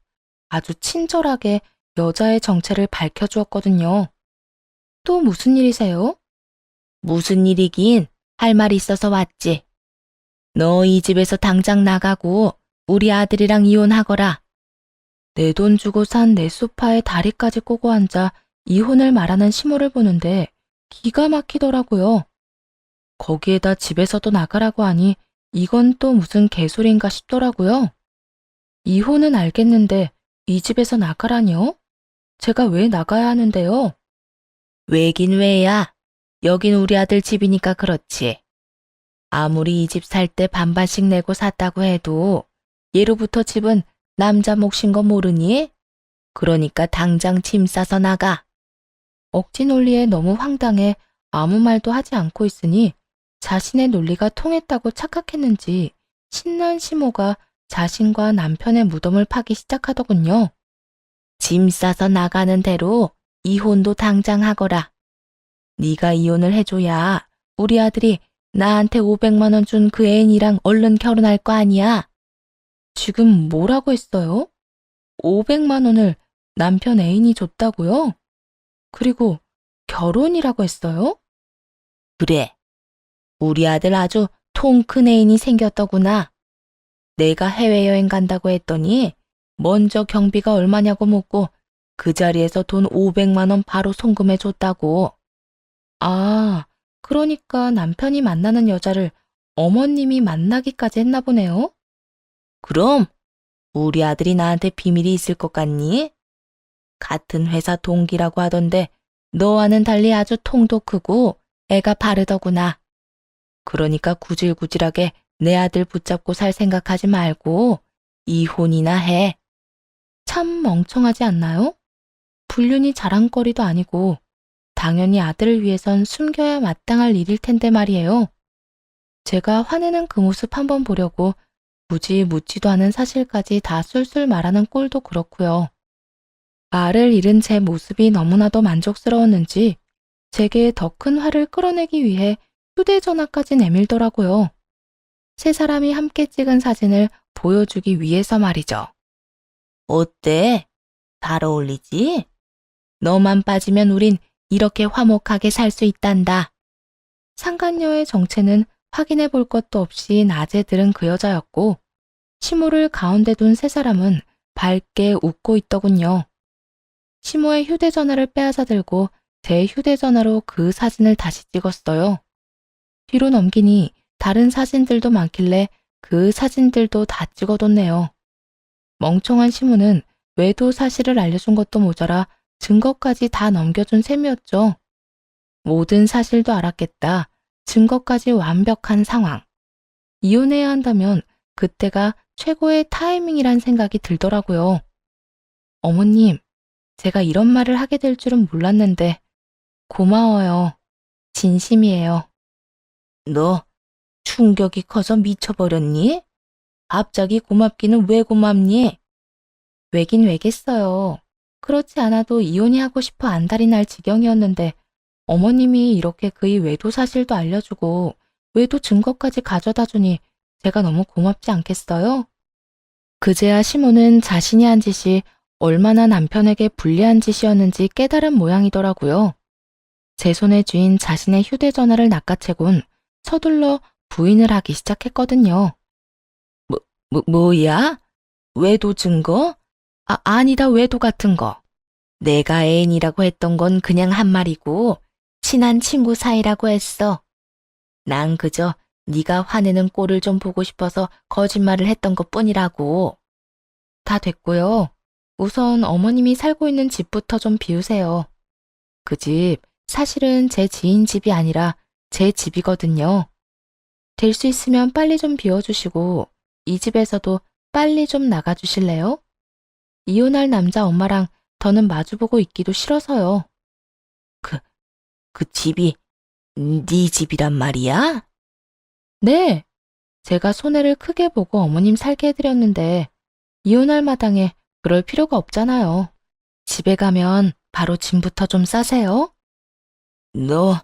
아주 친절하게 여자의 정체를 밝혀주었거든요. 또 무슨 일이세요? 무슨 일이긴 할 말이 있어서 왔지. 너 이 집에서 당장 나가고 우리 아들이랑 이혼하거라. 내 돈 주고 산 내 소파에 다리까지 꼬고 앉아 이혼을 말하는 시모를 보는데 기가 막히더라고요. 거기에다 집에서도 나가라고 하니 이건 또 무슨 개소리인가 싶더라고요. 이혼은 알겠는데 이 집에서 나가라뇨? 제가 왜 나가야 하는데요? 왜긴 왜야. 여긴 우리 아들 집이니까 그렇지. 아무리 이 집 살 때 반반씩 내고 샀다고 해도 예로부터 집은 남자 몫인 거 모르니? 그러니까 당장 짐 싸서 나가. 억지 논리에 너무 황당해 아무 말도 하지 않고 있으니 자신의 논리가 통했다고 착각했는지 신난 시모가 자신과 남편의 무덤을 파기 시작하더군요. 짐 싸서 나가는 대로 이혼도 당장 하거라. 네가 이혼을 해줘야 우리 아들이 나한테 500만 원 준 그 애인이랑 얼른 결혼할 거 아니야. 지금 뭐라고 했어요? 500만 원을 남편 애인이 줬다고요? 그리고 결혼이라고 했어요? 그래. 우리 아들 아주 통 큰 애인이 생겼더구나. 내가 해외여행 간다고 했더니 먼저 경비가 얼마냐고 묻고 그 자리에서 돈 500만 원 바로 송금해 줬다고. 아, 그러니까 남편이 만나는 여자를 어머님이 만나기까지 했나 보네요. 그럼 우리 아들이 나한테 비밀이 있을 것 같니? 같은 회사 동기라고 하던데 너와는 달리 아주 통도 크고 애가 바르더구나. 그러니까 구질구질하게 내 아들 붙잡고 살 생각하지 말고 이혼이나 해. 참 멍청하지 않나요? 불륜이 자랑거리도 아니고 당연히 아들을 위해선 숨겨야 마땅할 일일 텐데 말이에요. 제가 화내는 그 모습 한번 보려고 굳이 묻지도 않은 사실까지 다 술술 말하는 꼴도 그렇고요. 말을 잃은 제 모습이 너무나도 만족스러웠는지 제게 더 큰 화를 끌어내기 위해 휴대전화까지 내밀더라고요. 세 사람이 함께 찍은 사진을 보여주기 위해서 말이죠. 어때? 잘 어울리지? 너만 빠지면 우린 이렇게 화목하게 살 수 있단다. 상간녀의 정체는 확인해 볼 것도 없이 낮에 들은 그 여자였고 시모를 가운데 둔 세 사람은 밝게 웃고 있더군요. 시모의 휴대전화를 빼앗아 들고 제 휴대전화로 그 사진을 다시 찍었어요. 뒤로 넘기니 다른 사진들도 많길래 그 사진들도 다 찍어뒀네요. 멍청한 시모는 외도 사실을 알려준 것도 모자라 증거까지 다 넘겨준 셈이었죠. 모든 사실도 알았겠다. 증거까지 완벽한 상황. 이혼해야 한다면 그때가 최고의 타이밍이란 생각이 들더라고요. 어머님, 제가 이런 말을 하게 될 줄은 몰랐는데 고마워요. 진심이에요. 너 충격이 커서 미쳐버렸니? 갑자기 고맙기는 왜 고맙니? 왜긴 왜겠어요. 그렇지 않아도 이혼이 하고 싶어 안달이 날 지경이었는데 어머님이 이렇게 그의 외도 사실도 알려주고 외도 증거까지 가져다 주니 제가 너무 고맙지 않겠어요? 그제야 시모는 자신이 한 짓이 얼마나 남편에게 불리한 짓이었는지 깨달은 모양이더라고요. 제 손에 쥔 자신의 휴대전화를 낚아채곤 서둘러 부인을 하기 시작했거든요. 뭐야? 외도 증거? 아니다, 외도 같은 거. 내가 애인이라고 했던 건 그냥 한 말이고 친한 친구 사이라고 했어. 난 그저 네가 화내는 꼴을 좀 보고 싶어서 거짓말을 했던 것뿐이라고. 다 됐고요. 우선 어머님이 살고 있는 집부터 좀 비우세요. 그 집 사실은 제 지인 집이 아니라 제 집이거든요. 될 수 있으면 빨리 좀 비워주시고 이 집에서도 빨리 좀 나가주실래요? 이혼할 남자 엄마랑 더는 마주보고 있기도 싫어서요. 그 집이 네 집이란 말이야? 네. 제가 손해를 크게 보고 어머님 살게 해드렸는데 이혼할 마당에 그럴 필요가 없잖아요. 집에 가면 바로 짐부터 좀 싸세요. 너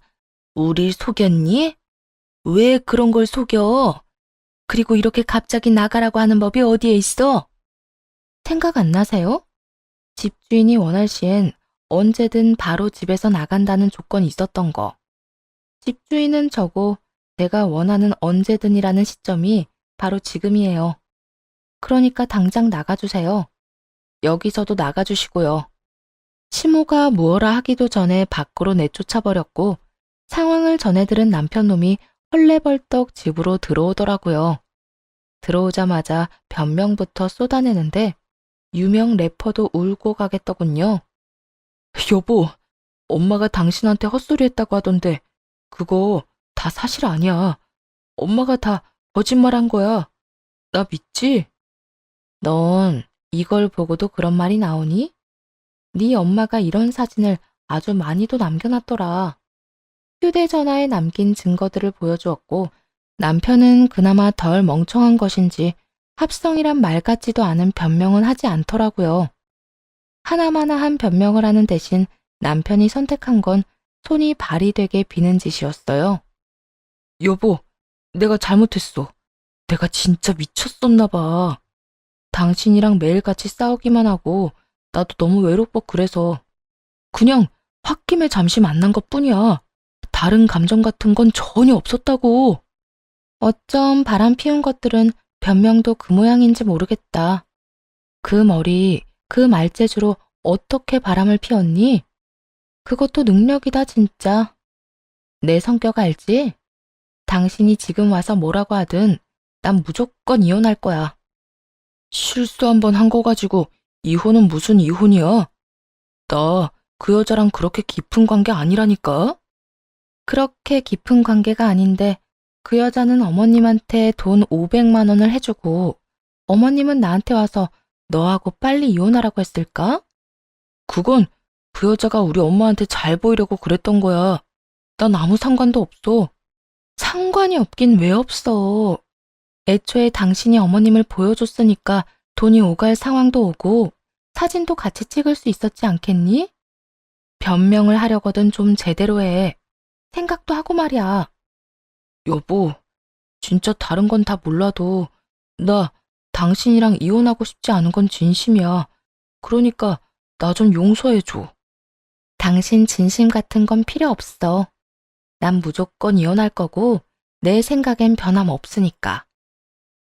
우릴 속였니? 왜 그런 걸 속여? 그리고 이렇게 갑자기 나가라고 하는 법이 어디에 있어? 생각 안 나세요? 집주인이 원할 시엔 언제든 바로 집에서 나간다는 조건이 있었던 거. 집주인은 저고 내가 원하는 언제든이라는 시점이 바로 지금이에요. 그러니까 당장 나가주세요. 여기서도 나가주시고요. 시모가 무어라 하기도 전에 밖으로 내쫓아버렸고 상황을 전해 들은 남편 놈이 헐레벌떡 집으로 들어오더라고요. 들어오자마자 변명부터 쏟아내는데 유명 래퍼도 울고 가겠더군요. 여보, 엄마가 당신한테 헛소리했다고 하던데 그거 다 사실 아니야. 엄마가 다 거짓말한 거야. 나 믿지? 넌 이걸 보고도 그런 말이 나오니? 네 엄마가 이런 사진을 아주 많이도 남겨놨더라. 휴대전화에 남긴 증거들을 보여주었고 남편은 그나마 덜 멍청한 것인지 합성이란 말 같지도 않은 변명은 하지 않더라고요. 하나마나한 변명을 하는 대신 남편이 선택한 건 손이 발이 되게 비는 짓이었어요. 여보, 내가 잘못했어. 내가 진짜 미쳤었나 봐. 당신이랑 매일같이 싸우기만 하고 나도 너무 외롭고 그래서 그냥 홧김에 잠시 만난 것뿐이야. 다른 감정 같은 건 전혀 없었다고. 어쩜 바람 피운 것들은 변명도 그 모양인지 모르겠다. 그 머리, 그 말재주로 어떻게 바람을 피웠니? 그것도 능력이다 진짜. 내 성격 알지? 당신이 지금 와서 뭐라고 하든 난 무조건 이혼할 거야. 실수 한 번 한 거 가지고 이혼은 무슨 이혼이야? 나 그 여자랑 그렇게 깊은 관계 아니라니까? 그렇게 깊은 관계가 아닌데 그 여자는 어머님한테 돈 500만 원을 해주고 어머님은 나한테 와서 너하고 빨리 이혼하라고 했을까? 그건 그 여자가 우리 엄마한테 잘 보이려고 그랬던 거야. 난 아무 상관도 없어. 상관이 없긴 왜 없어. 애초에 당신이 어머님을 보여줬으니까 돈이 오갈 상황도 오고 사진도 같이 찍을 수 있었지 않겠니? 변명을 하려거든 좀 제대로 해. 생각도 하고 말이야. 여보, 진짜 다른 건 다 몰라도 나 당신이랑 이혼하고 싶지 않은 건 진심이야. 그러니까 나 좀 용서해줘. 당신 진심 같은 건 필요 없어. 난 무조건 이혼할 거고 내 생각엔 변함없으니까.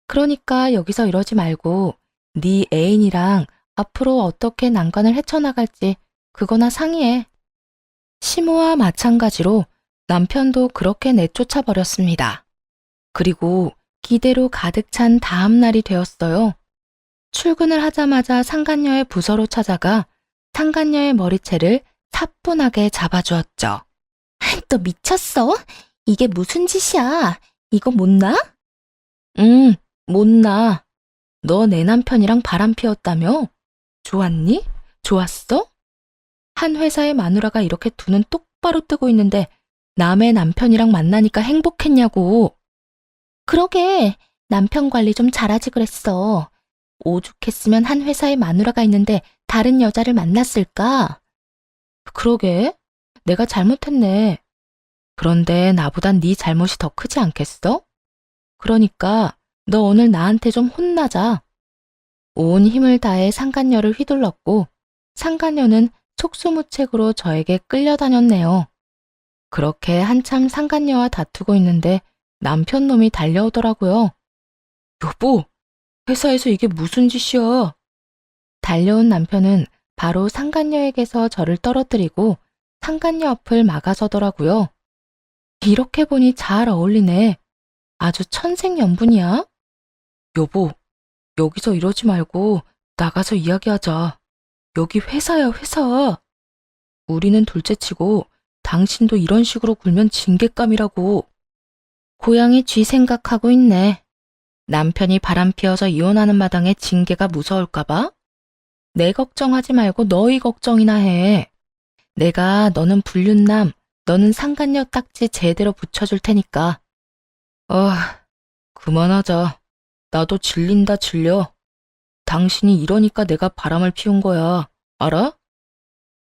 그러니까 여기서 이러지 말고 네 애인이랑 앞으로 어떻게 난관을 헤쳐나갈지 그거나 상의해. 시모와 마찬가지로 남편도 그렇게 내쫓아 버렸습니다. 그리고 기대로 가득 찬 다음 날이 되었어요. 출근을 하자마자 상간녀의 부서로 찾아가 상간녀의 머리채를 사뿐하게 잡아주었죠. 너 미쳤어? 이게 무슨 짓이야? 이거 못 나? 응, 못 나. 너 내 남편이랑 바람 피웠다며? 좋았니? 좋았어? 한 회사의 마누라가 이렇게 두 눈 똑바로 뜨고 있는데 남의 남편이랑 만나니까 행복했냐고. 그러게, 남편 관리 좀 잘하지 그랬어. 오죽했으면 한 회사에 마누라가 있는데 다른 여자를 만났을까? 그러게, 내가 잘못했네. 그런데 나보단 네 잘못이 더 크지 않겠어? 그러니까 너 오늘 나한테 좀 혼나자. 온 힘을 다해 상간녀를 휘둘렀고 상간녀는 속수무책으로 저에게 끌려다녔네요. 그렇게 한참 상간녀와 다투고 있는데 남편 놈이 달려오더라고요. 여보, 회사에서 이게 무슨 짓이야? 달려온 남편은 바로 상간녀에게서 저를 떨어뜨리고 상간녀 앞을 막아서더라고요. 이렇게 보니 잘 어울리네. 아주 천생연분이야. 여보, 여기서 이러지 말고 나가서 이야기하자. 여기 회사야, 회사. 우리는 둘째치고 당신도 이런 식으로 굴면 징계감이라고. 고양이 쥐 생각하고 있네. 남편이 바람 피워서 이혼하는 마당에 징계가 무서울까봐? 내 걱정하지 말고 너희 걱정이나 해. 내가 너는 불륜남, 너는 상간녀 딱지 제대로 붙여줄 테니까. 그만하자. 나도 질린다 질려. 당신이 이러니까 내가 바람을 피운 거야. 알아?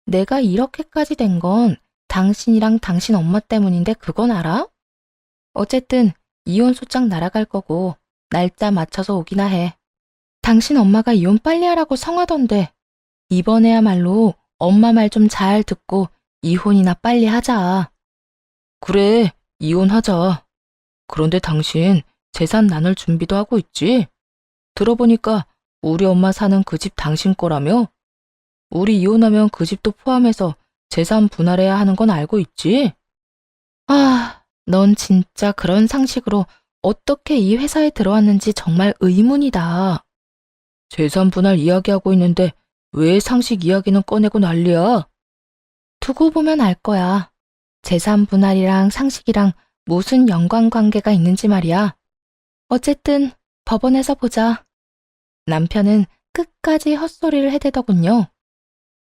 내가 이렇게까지 된 건 당신이랑 당신 엄마 때문인데 그건 알아? 어쨌든 이혼 소장 날아갈 거고 날짜 맞춰서 오기나 해. 당신 엄마가 이혼 빨리 하라고 성하던데 이번에야말로 엄마 말 좀 잘 듣고 이혼이나 빨리 하자. 그래, 이혼하자. 그런데 당신 재산 나눌 준비도 하고 있지? 들어보니까 우리 엄마 사는 그 집 당신 거라며? 우리 이혼하면 그 집도 포함해서 재산 분할해야 하는 건 알고 있지? 넌 진짜 그런 상식으로 어떻게 이 회사에 들어왔는지 정말 의문이다. 재산 분할 이야기하고 있는데 왜 상식 이야기는 꺼내고 난리야? 두고 보면 알 거야. 재산 분할이랑 상식이랑 무슨 연관관계가 있는지 말이야. 어쨌든 법원에서 보자. 남편은 끝까지 헛소리를 해대더군요.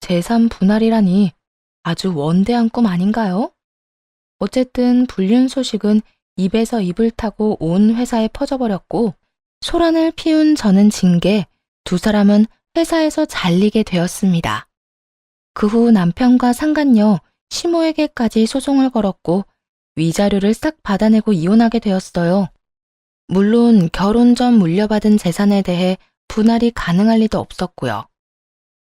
재산 분할이라니 아주 원대한 꿈 아닌가요? 어쨌든 불륜 소식은 입에서 입을 타고 온 회사에 퍼져버렸고 소란을 피운 저는 징계, 두 사람은 회사에서 잘리게 되었습니다. 그 후 남편과 상간녀, 시모에게까지 소송을 걸었고 위자료를 싹 받아내고 이혼하게 되었어요. 물론 결혼 전 물려받은 재산에 대해 분할이 가능할 리도 없었고요.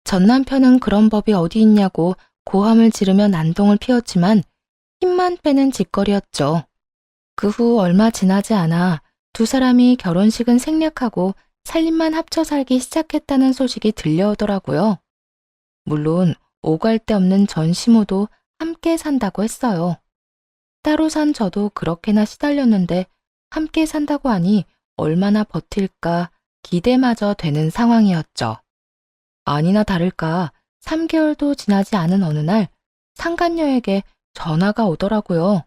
전 남편은 그런 법이 어디 있냐고 고함을 지르며 난동을 피웠지만 힘만 빼는 짓거리였죠. 그 후 얼마 지나지 않아 두 사람이 결혼식은 생략하고 살림만 합쳐 살기 시작했다는 소식이 들려오더라고요. 물론 오갈 데 없는 전 시모도 함께 산다고 했어요. 따로 산 저도 그렇게나 시달렸는데 함께 산다고 하니 얼마나 버틸까 기대마저 되는 상황이었죠. 아니나 다를까 3개월도 지나지 않은 어느 날 상간녀에게 전화가 오더라고요.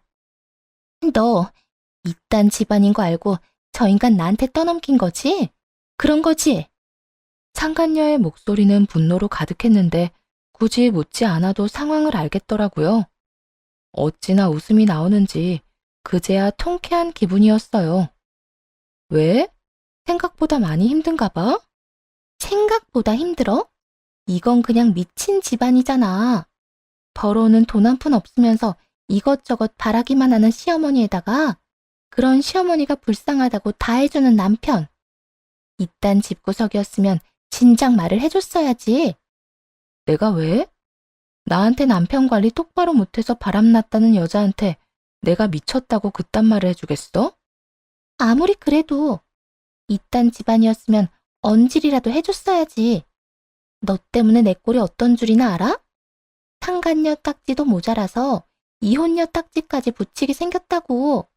너 이딴 집안인 거 알고 저 인간 나한테 떠넘긴 거지? 그런 거지? 상간녀의 목소리는 분노로 가득했는데 굳이 묻지 않아도 상황을 알겠더라고요. 어찌나 웃음이 나오는지 그제야 통쾌한 기분이었어요. 왜? 생각보다 많이 힘든가 봐? 생각보다 힘들어? 이건 그냥 미친 집안이잖아. 벌어오는 돈 한 푼 없으면서 이것저것 바라기만 하는 시어머니에다가 그런 시어머니가 불쌍하다고 다 해주는 남편. 이딴 집구석이었으면 진작 말을 해줬어야지. 내가 왜? 나한테 남편 관리 똑바로 못해서 바람났다는 여자한테 내가 미쳤다고 그딴 말을 해주겠어? 아무리 그래도 이딴 집안이었으면 언질이라도 해줬어야지. 너 때문에 내 꼴이 어떤 줄이나 알아? 상간녀 딱지도 모자라서 이혼녀 딱지까지 붙이게 생겼다고.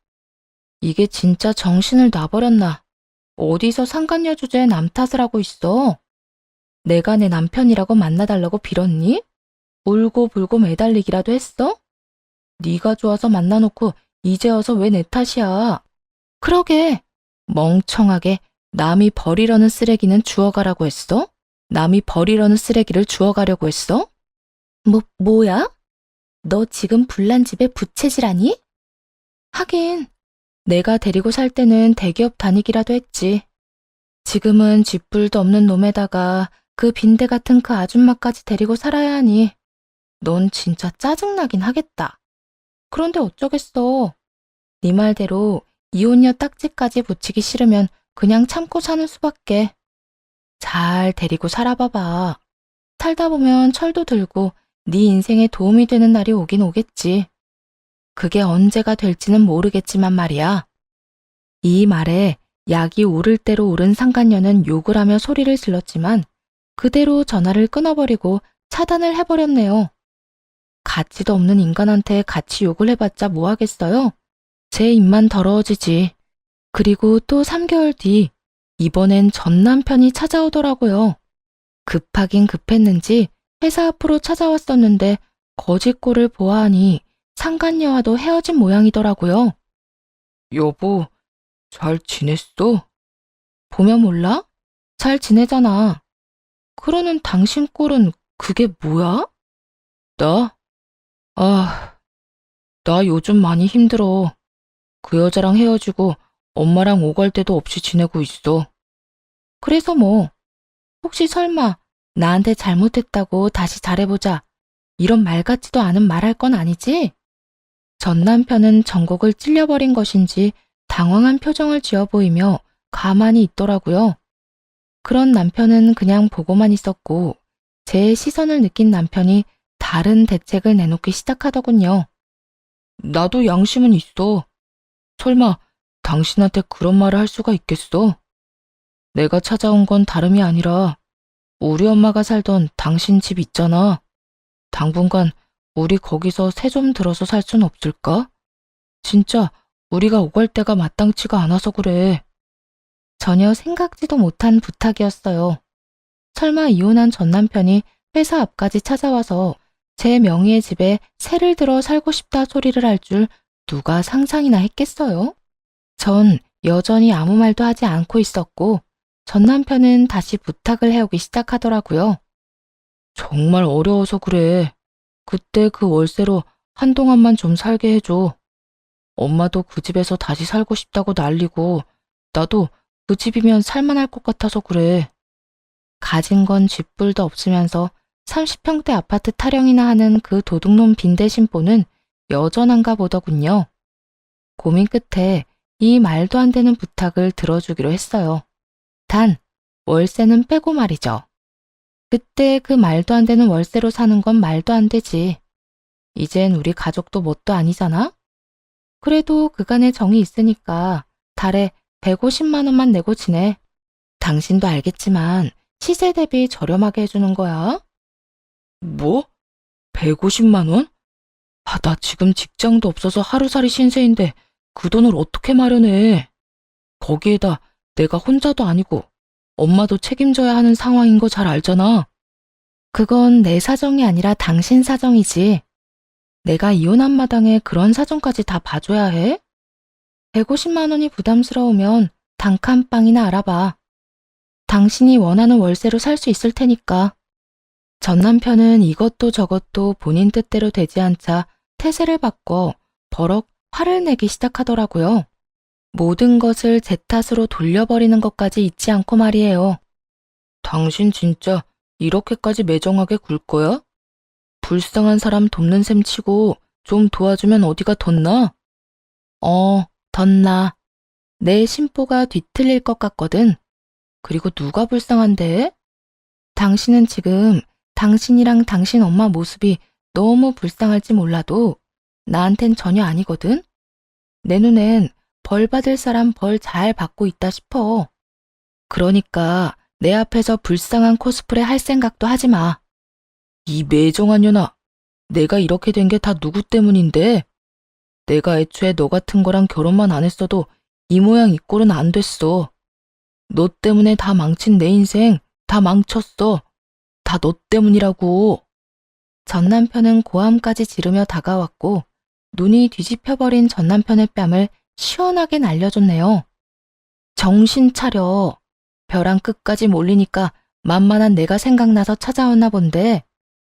이게 진짜 정신을 놔버렸나? 어디서 상간녀 주제에 남 탓을 하고 있어? 내가 내 남편이라고 만나달라고 빌었니? 울고 불고 매달리기라도 했어? 네가 좋아서 만나놓고 이제 와서 왜 내 탓이야? 그러게, 멍청하게 남이 버리려는 쓰레기는 주워가라고 했어? 남이 버리려는 쓰레기를 주워가려고 했어? 뭐야? 너 지금 불난 집에 부채질하니? 하긴, 내가 데리고 살 때는 대기업 다니기라도 했지. 지금은 쥐뿔도 없는 놈에다가 그 빈대 같은 그 아줌마까지 데리고 살아야 하니 넌 진짜 짜증나긴 하겠다. 그런데 어쩌겠어. 네 말대로 이혼녀 딱지까지 붙이기 싫으면 그냥 참고 사는 수밖에. 잘 데리고 살아봐봐. 살다 보면 철도 들고 네 인생에 도움이 되는 날이 오긴 오겠지. 그게 언제가 될지는 모르겠지만 말이야. 이 말에 약이 오를 대로 오른 상간녀는 욕을 하며 소리를 질렀지만 그대로 전화를 끊어버리고 차단을 해버렸네요. 가치도 없는 인간한테 같이 욕을 해봤자 뭐 하겠어요? 제 입만 더러워지지. 그리고 또 3개월 뒤 이번엔 전 남편이 찾아오더라고요. 급하긴 급했는지 회사 앞으로 찾아왔었는데 거짓골을 보아하니 상간녀와도 헤어진 모양이더라고요. 여보, 잘 지냈어? 보면 몰라? 잘 지내잖아. 그러는 당신 꼴은 그게 뭐야? 나? 나 요즘 많이 힘들어. 그 여자랑 헤어지고 엄마랑 오갈 데도 없이 지내고 있어. 그래서 뭐, 혹시 설마 나한테 잘못했다고 다시 잘해보자 이런 말 같지도 않은 말할 건 아니지? 전 남편은 전곡을 찔려버린 것인지 당황한 표정을 지어 보이며 가만히 있더라고요. 그런 남편은 그냥 보고만 있었고 제 시선을 느낀 남편이 다른 대책을 내놓기 시작하더군요. 나도 양심은 있어. 설마 당신한테 그런 말을 할 수가 있겠어? 내가 찾아온 건 다름이 아니라 우리 엄마가 살던 당신 집 있잖아. 당분간 우리 거기서 새 좀 들어서 살 순 없을까? 진짜 우리가 오갈 데가 마땅치가 않아서 그래. 전혀 생각지도 못한 부탁이었어요. 설마 이혼한 전 남편이 회사 앞까지 찾아와서 제 명의의 집에 세를 들어 살고 싶다 소리를 할 줄 누가 상상이나 했겠어요? 전 여전히 아무 말도 하지 않고 있었고, 전 남편은 다시 부탁을 해오기 시작하더라고요. 정말 어려워서 그래. 그때 그 월세로 한동안만 좀 살게 해줘. 엄마도 그 집에서 다시 살고 싶다고 난리고, 나도 그 집이면 살만할 것 같아서 그래. 가진 건 쥐뿔도 없으면서 30평대 아파트 타령이나 하는 그 도둑놈 빈대 심보는 여전한가 보더군요. 고민 끝에 이 말도 안 되는 부탁을 들어주기로 했어요. 단, 월세는 빼고 말이죠. 그때 그 말도 안 되는 월세로 사는 건 말도 안 되지. 이젠 우리 가족도 뭣도 아니잖아? 그래도 그간의 정이 있으니까 달에 150만 원만 내고 지내. 당신도 알겠지만 시세 대비 저렴하게 해주는 거야. 뭐? 150만 원? 아, 나 지금 직장도 없어서 하루살이 신세인데 그 돈을 어떻게 마련해? 거기에다 내가 혼자도 아니고 엄마도 책임져야 하는 상황인 거 잘 알잖아. 그건 내 사정이 아니라 당신 사정이지. 내가 이혼한 마당에 그런 사정까지 다 봐줘야 해? 150만 원이 부담스러우면 단칸방이나 알아봐. 당신이 원하는 월세로 살 수 있을 테니까. 전 남편은 이것도 저것도 본인 뜻대로 되지 않자 태세를 바꿔 버럭 화를 내기 시작하더라고요. 모든 것을 제 탓으로 돌려버리는 것까지 잊지 않고 말이에요. 당신 진짜 이렇게까지 매정하게 굴 거야? 불쌍한 사람 돕는 셈 치고 좀 도와주면 어디가 덧나? 덧나. 내 심보가 뒤틀릴 것 같거든. 그리고 누가 불쌍한데? 당신은 지금 당신이랑 당신 엄마 모습이 너무 불쌍할지 몰라도 나한텐 전혀 아니거든? 내 눈엔 벌 받을 사람 벌 잘 받고 있다 싶어. 그러니까 내 앞에서 불쌍한 코스프레 할 생각도 하지 마. 이 매정한 년아, 내가 이렇게 된 게 다 누구 때문인데? 내가 애초에 너 같은 거랑 결혼만 안 했어도 이 모양 이 꼴은 안 됐어. 너 때문에 다 망친 내 인생 다 망쳤어. 다 너 때문이라고. 전 남편은 고함까지 지르며 다가왔고 눈이 뒤집혀버린 전 남편의 뺨을 시원하게 날려줬네요. 정신 차려. 벼랑 끝까지 몰리니까 만만한 내가 생각나서 찾아왔나 본데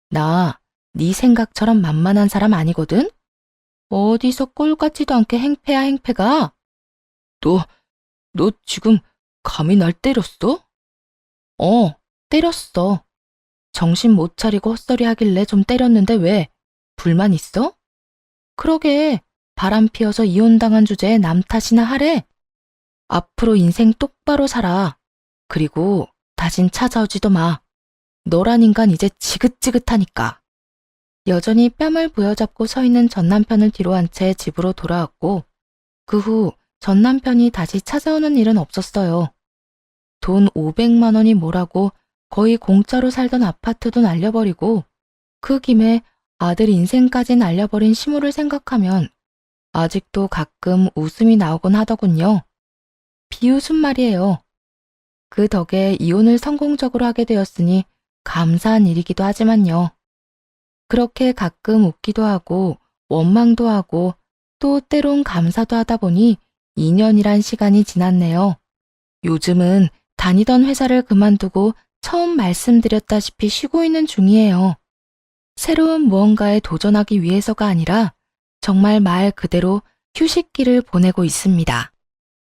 나 네 생각처럼 만만한 사람 아니거든? 어디서 꼴 같지도 않게 행패야 행패가? 너 지금 감히 날 때렸어? 때렸어. 정신 못 차리고 헛소리 하길래 좀 때렸는데 왜? 불만 있어? 그러게 바람 피어서 이혼당한 주제에 남 탓이나 하래? 앞으로 인생 똑바로 살아. 그리고 다신 찾아오지도 마. 너란 인간 이제 지긋지긋하니까. 여전히 뺨을 부여잡고 서 있는 전 남편을 뒤로 한 채 집으로 돌아왔고 그 후 전 남편이 다시 찾아오는 일은 없었어요. 돈 500만 원이 뭐라고 거의 공짜로 살던 아파트도 날려버리고 그 김에 아들 인생까지 날려버린 시무를 생각하면 아직도 가끔 웃음이 나오곤 하더군요. 비웃음 말이에요. 그 덕에 이혼을 성공적으로 하게 되었으니 감사한 일이기도 하지만요. 그렇게 가끔 웃기도 하고 원망도 하고 또 때론 감사도 하다 보니 2년이란 시간이 지났네요. 요즘은 다니던 회사를 그만두고 처음 말씀드렸다시피 쉬고 있는 중이에요. 새로운 무언가에 도전하기 위해서가 아니라 정말 말 그대로 휴식기를 보내고 있습니다.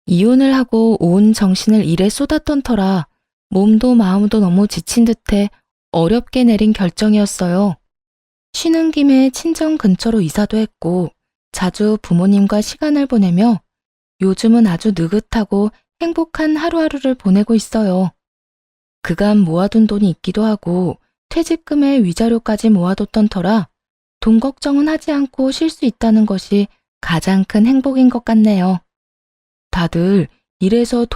이혼을 하고 온 정신을 일에 쏟았던 터라 몸도 마음도 너무 지친 듯해 어렵게 내린 결정이었어요. 쉬는 김에 친정 근처로 이사도 했고 자주 부모님과 시간을 보내며 요즘은 아주 느긋하고 행복한 하루하루를 보내고 있어요. 그간 모아둔 돈이 있기도 하고 퇴직금의 위자료까지 모아뒀던 터라 돈 걱정은 하지 않고 쉴 수 있다는 것이 가장 큰 행복인 것 같네요. 다들 일에서